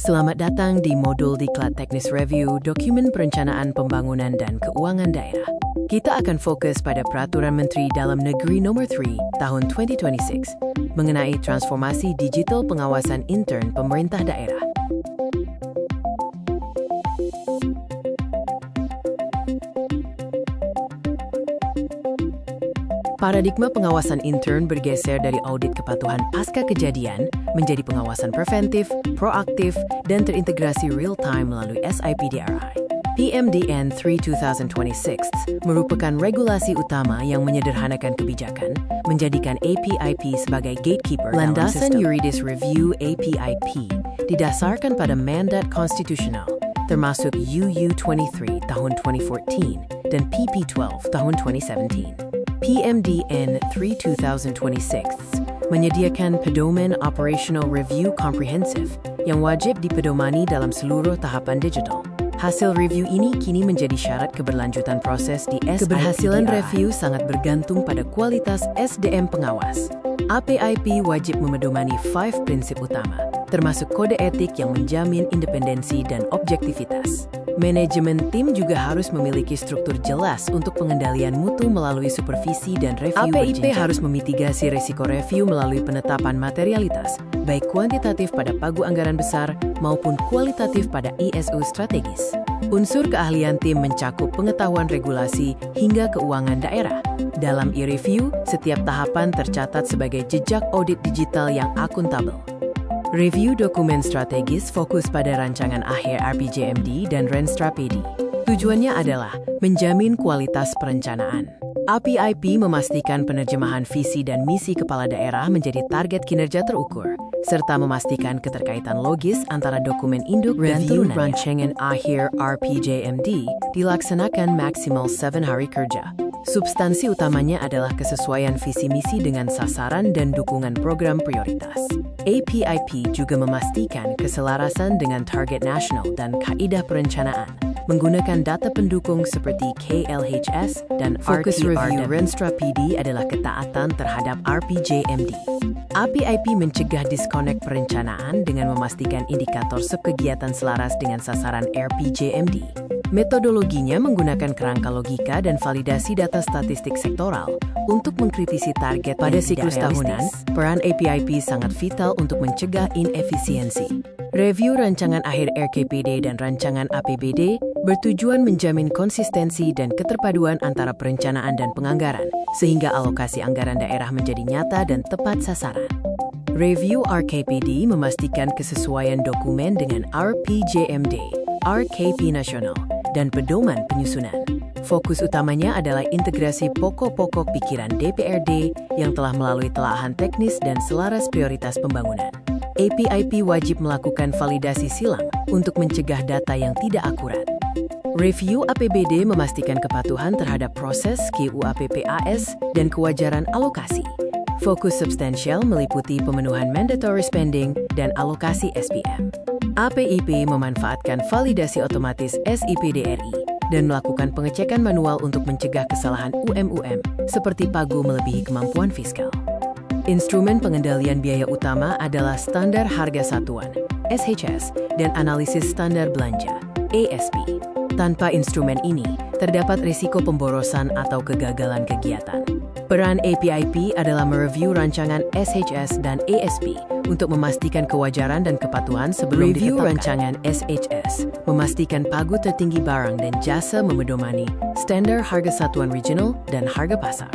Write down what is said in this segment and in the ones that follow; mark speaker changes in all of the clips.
Speaker 1: Selamat datang di modul Diklat Teknis Review Dokumen Perencanaan Pembangunan dan Keuangan Daerah. Kita akan fokus pada Peraturan Menteri Dalam Negeri Nomor 3 Tahun 2026 mengenai transformasi digital pengawasan intern pemerintah daerah. Paradigma pengawasan intern bergeser dari audit kepatuhan pasca kejadian menjadi pengawasan preventif, proaktif, dan terintegrasi real-time melalui SIPDRI. PMDN 3 2026 merupakan regulasi utama yang menyederhanakan kebijakan, menjadikan APIP sebagai gatekeeper. Landasan Juridis Review APIP didasarkan pada mandat konstitusional, termasuk UU 23 tahun 2014 dan PP 12 tahun 2017. PMDN 3 2026 menyediakan pedoman operational review komprehensif yang wajib dipedomani dalam seluruh tahapan digital. Hasil review ini kini menjadi syarat keberlanjutan proses di SIPDRI. Keberhasilan review sangat bergantung pada kualitas SDM pengawas. APIP wajib memedomani 5 prinsip utama, termasuk kode etik yang menjamin independensi dan objektivitas. Manajemen tim juga harus memiliki struktur jelas untuk pengendalian mutu melalui supervisi dan review berjenjang. APIP harus memitigasi risiko review melalui penetapan materialitas, baik kuantitatif pada pagu anggaran besar maupun kualitatif pada ISO strategis. Unsur keahlian tim mencakup pengetahuan regulasi hingga keuangan daerah. Dalam e-review, setiap tahapan tercatat sebagai jejak audit digital yang akuntabel. Review dokumen strategis fokus pada rancangan akhir RPJMD dan Renstrapedi. Tujuannya adalah menjamin kualitas perencanaan. APIP memastikan penerjemahan visi dan misi kepala daerah menjadi target kinerja terukur, serta memastikan keterkaitan logis antara dokumen induk dan turunannya. Rancangan akhir RPJMD dilaksanakan maksimal 7 hari kerja. Substansi utamanya adalah kesesuaian visi misi dengan sasaran dan dukungan program prioritas. APIP juga memastikan keselarasan dengan target nasional dan kaidah perencanaan, menggunakan data pendukung seperti KLHS dan Fokus Review Renstrapedi adalah ketaatan terhadap RPJMD. APIP mencegah diskonek perencanaan dengan memastikan indikator subkegiatan selaras dengan sasaran RPJMD. Metodologinya menggunakan kerangka logika dan validasi data statistik sektoral untuk mengkritisi target pada siklus tahunan. Peran APIP sangat vital untuk mencegah inefisiensi. Review rancangan akhir RKPD dan rancangan APBD bertujuan menjamin konsistensi dan keterpaduan antara perencanaan dan penganggaran, sehingga alokasi anggaran daerah menjadi nyata dan tepat sasaran. Review RKPD memastikan kesesuaian dokumen dengan RPJMD, RKP Nasional, dan pedoman penyusunan. Fokus utamanya adalah integrasi pokok-pokok pikiran DPRD yang telah melalui telaahan teknis dan selaras prioritas pembangunan. APIP wajib melakukan validasi silang untuk mencegah data yang tidak akurat. Review APBD memastikan kepatuhan terhadap proses KUAPPAS dan kewajaran alokasi. Fokus substansial meliputi pemenuhan mandatory spending dan alokasi SPM. APIP memanfaatkan validasi otomatis SIPDRI dan melakukan pengecekan manual untuk mencegah kesalahan UM-UM seperti pagu melebihi kemampuan fiskal. Instrumen pengendalian biaya utama adalah Standar Harga Satuan (SHS) dan Analisis Standar Belanja (ASP). Tanpa instrumen ini, terdapat risiko pemborosan atau kegagalan kegiatan. Peran APIP adalah mereview rancangan SHS dan ASP untuk memastikan kewajaran dan kepatuhan sebelum ditetapkan. Review rancangan SHS memastikan pagu tertinggi barang dan jasa memedomani standar harga satuan regional dan harga pasar.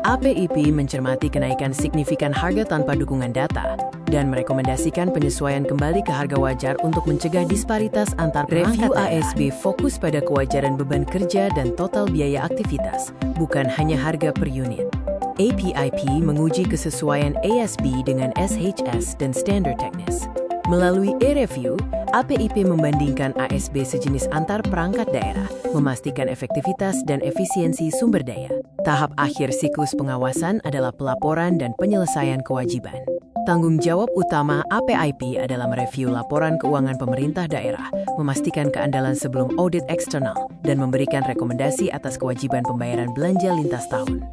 Speaker 1: APIP mencermati kenaikan signifikan harga tanpa dukungan data dan merekomendasikan penyesuaian kembali ke harga wajar untuk mencegah disparitas antar perangkat daerah. Review ASB fokus pada kewajaran beban kerja dan total biaya aktivitas, bukan hanya harga per unit. APIP menguji kesesuaian ASB dengan SHS dan standar teknis. Melalui e-review, APIP membandingkan ASB sejenis antar perangkat daerah, memastikan efektivitas dan efisiensi sumber daya. Tahap akhir siklus pengawasan adalah pelaporan dan penyelesaian kewajiban. Tanggung jawab utama APIP adalah mereview laporan keuangan pemerintah daerah, memastikan keandalan sebelum audit eksternal, dan memberikan rekomendasi atas kewajiban pembayaran belanja lintas tahun.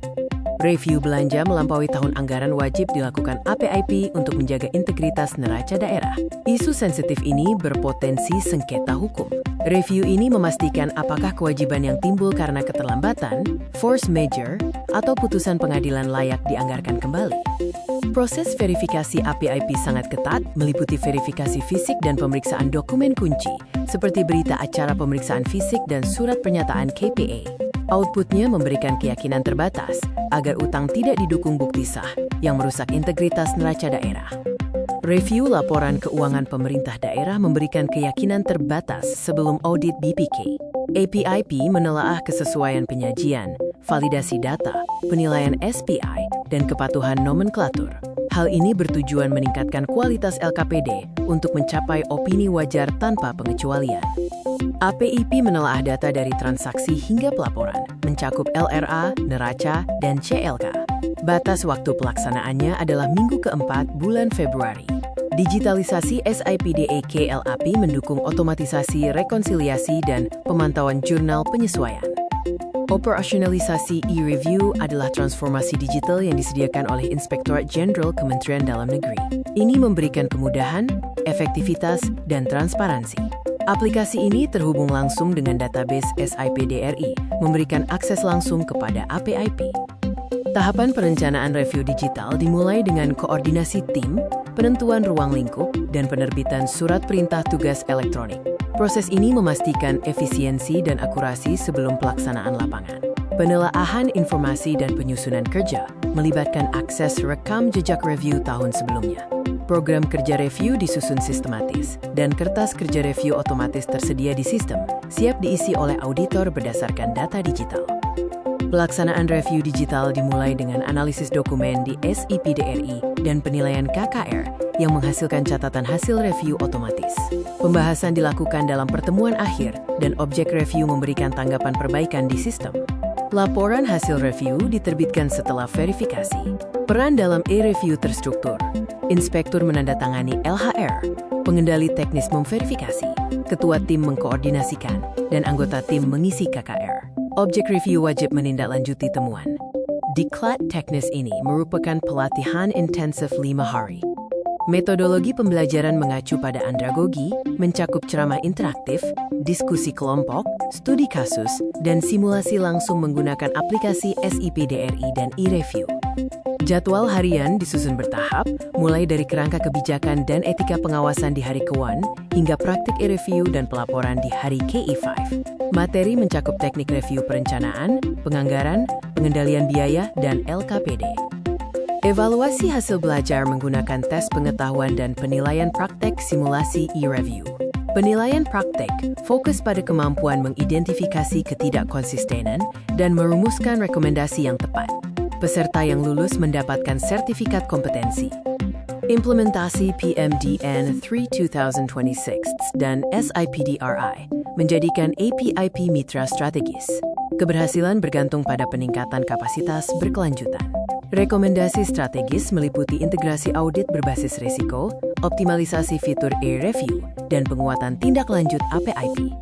Speaker 1: Review belanja melampaui tahun anggaran wajib dilakukan APIP untuk menjaga integritas neraca daerah. Isu sensitif ini berpotensi sengketa hukum. Review ini memastikan apakah kewajiban yang timbul karena keterlambatan, force majeure, atau putusan pengadilan layak dianggarkan kembali. Proses verifikasi APIP sangat ketat, meliputi verifikasi fisik dan pemeriksaan dokumen kunci, seperti berita acara pemeriksaan fisik dan surat pernyataan KPA. Outputnya memberikan keyakinan terbatas agar utang tidak didukung bukti sah yang merusak integritas neraca daerah. Review laporan keuangan pemerintah daerah memberikan keyakinan terbatas sebelum audit BPK. APIP menelaah kesesuaian penyajian, validasi data, penilaian SPI, dan kepatuhan nomenklatur. Hal ini bertujuan meningkatkan kualitas LKPD untuk mencapai opini wajar tanpa pengecualian. APIP menelaah data dari transaksi hingga pelaporan, mencakup LRA, neraca, dan CLK. Batas waktu pelaksanaannya adalah minggu keempat bulan Februari. Digitalisasi SIPDA KLAP mendukung otomatisasi rekonsiliasi dan pemantauan jurnal penyesuaian. Operasionalisasi e-review adalah transformasi digital yang disediakan oleh Inspektorat Jenderal Kementerian Dalam Negeri. Ini memberikan kemudahan, efektivitas, dan transparansi. Aplikasi ini terhubung langsung dengan database SIPDRI, memberikan akses langsung kepada APIP. Tahapan perencanaan review digital dimulai dengan koordinasi tim, penentuan ruang lingkup, dan penerbitan surat perintah tugas elektronik. Proses ini memastikan efisiensi dan akurasi sebelum pelaksanaan lapangan. Penelaahan informasi dan penyusunan kerja melibatkan akses rekam jejak review tahun sebelumnya. Program kerja review disusun sistematis, dan kertas kerja review otomatis tersedia di sistem, siap diisi oleh auditor berdasarkan data digital. Pelaksanaan review digital dimulai dengan analisis dokumen di SIPDRI dan penilaian KKR yang menghasilkan catatan hasil review otomatis. Pembahasan dilakukan dalam pertemuan akhir, dan objek review memberikan tanggapan perbaikan di sistem. Laporan hasil review diterbitkan setelah verifikasi. Peran dalam e-review terstruktur. Inspektur menandatangani LHR, pengendali teknis memverifikasi, ketua tim mengkoordinasikan, dan anggota tim mengisi KKR. Objek review wajib menindaklanjuti temuan. Diklat teknis ini merupakan pelatihan intensif 5 hari. Metodologi pembelajaran mengacu pada andragogi, mencakup ceramah interaktif, diskusi kelompok, studi kasus, dan simulasi langsung menggunakan aplikasi SIPDRI dan e-review. Jadwal harian disusun bertahap, mulai dari kerangka kebijakan dan etika pengawasan di hari ke-1, hingga praktik e-review dan pelaporan di hari KE5. Materi mencakup teknik review perencanaan, penganggaran, pengendalian biaya, dan LKPD. Evaluasi hasil belajar menggunakan tes pengetahuan dan penilaian praktek simulasi e-review. Penilaian praktek fokus pada kemampuan mengidentifikasi ketidakkonsistenan dan merumuskan rekomendasi yang tepat. Peserta yang lulus mendapatkan sertifikat kompetensi. Implementasi PMDN 3 2026 dan SIPDRI menjadikan APIP mitra strategis. Keberhasilan bergantung pada peningkatan kapasitas berkelanjutan. Rekomendasi strategis meliputi integrasi audit berbasis risiko, optimalisasi fitur e-review, dan penguatan tindak lanjut APIP.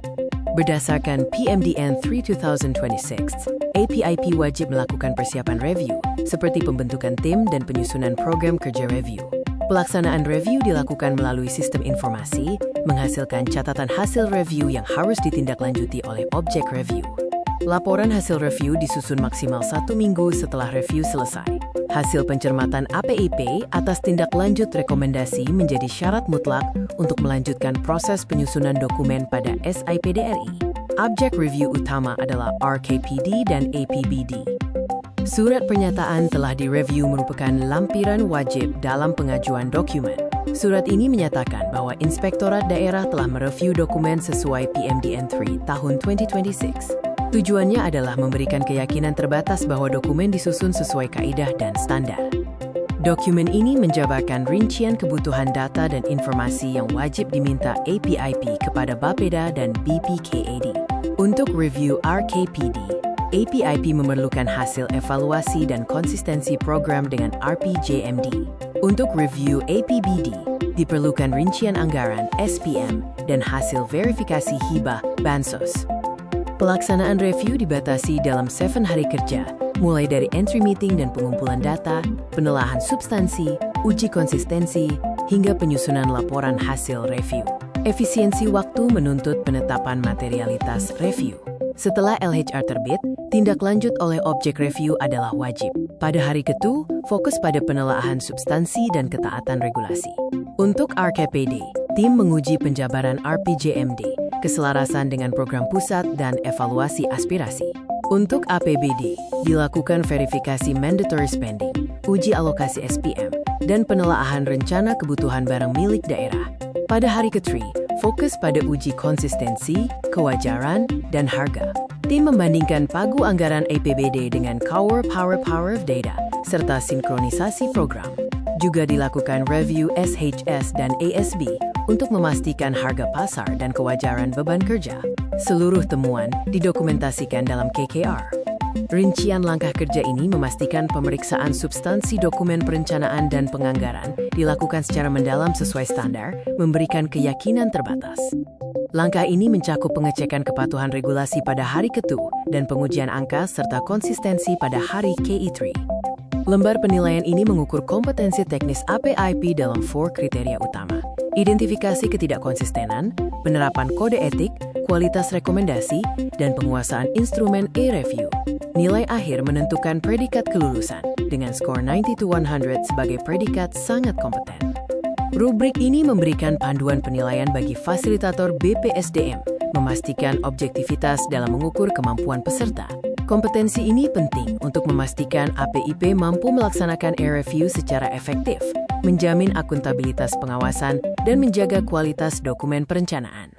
Speaker 1: Berdasarkan PMDN 3 2026, APIP wajib melakukan persiapan review, seperti pembentukan tim dan penyusunan program kerja review. Pelaksanaan review dilakukan melalui sistem informasi, menghasilkan catatan hasil review yang harus ditindaklanjuti oleh objek review. Laporan hasil review disusun maksimal 1 minggu setelah review selesai. Hasil pencermatan APIP atas tindak lanjut rekomendasi menjadi syarat mutlak untuk melanjutkan proses penyusunan dokumen pada SIPDRI. Objek review utama adalah RKPD dan APBD. Surat pernyataan telah direview merupakan lampiran wajib dalam pengajuan dokumen. Surat ini menyatakan bahwa Inspektorat Daerah telah mereview dokumen sesuai PMDN 3 tahun 2026. Tujuannya adalah memberikan keyakinan terbatas bahwa dokumen disusun sesuai kaidah dan standar. Dokumen ini menjabarkan rincian kebutuhan data dan informasi yang wajib diminta APIP kepada Bapeda dan BPKAD. Untuk review RKPD, APIP memerlukan hasil evaluasi dan konsistensi program dengan RPJMD. Untuk review APBD, diperlukan rincian anggaran, SPM, dan hasil verifikasi hibah, Bansos. Pelaksanaan review dibatasi dalam 7 hari kerja, mulai dari entry meeting dan pengumpulan data, penelaahan substansi, uji konsistensi, hingga penyusunan laporan hasil review. Efisiensi waktu menuntut penetapan materialitas review. Setelah LHR terbit, tindak lanjut oleh objek review adalah wajib. Pada hari ke-2, fokus pada penelaahan substansi dan ketaatan regulasi. Untuk RKPD, tim menguji penjabaran RPJMD, keselarasan dengan program pusat dan evaluasi aspirasi. Untuk APBD, dilakukan verifikasi mandatory spending, uji alokasi SPM, dan penelaahan rencana kebutuhan barang milik daerah. Pada hari ke-3, fokus pada uji konsistensi, kewajaran, dan harga. Tim membandingkan pagu anggaran APBD dengan Power of Data, serta sinkronisasi program. Juga dilakukan review SHS dan ASB untuk memastikan harga pasar dan kewajaran beban kerja. Seluruh temuan didokumentasikan dalam KKR. Rincian langkah kerja ini memastikan pemeriksaan substansi dokumen perencanaan dan penganggaran dilakukan secara mendalam sesuai standar, memberikan keyakinan terbatas. Langkah ini mencakup pengecekan kepatuhan regulasi pada hari ke-2 dan pengujian angka serta konsistensi pada hari KE3. Lembar penilaian ini mengukur kompetensi teknis APIP dalam 4 kriteria utama: identifikasi ketidakkonsistenan, penerapan kode etik, kualitas rekomendasi, dan penguasaan instrumen e-review. Nilai akhir menentukan predikat kelulusan, dengan skor 90-100 sebagai predikat sangat kompeten. Rubrik ini memberikan panduan penilaian bagi fasilitator BPSDM, memastikan objektivitas dalam mengukur kemampuan peserta. Kompetensi ini penting untuk memastikan APIP mampu melaksanakan e-review secara efektif, menjamin akuntabilitas pengawasan, dan menjaga kualitas dokumen perencanaan.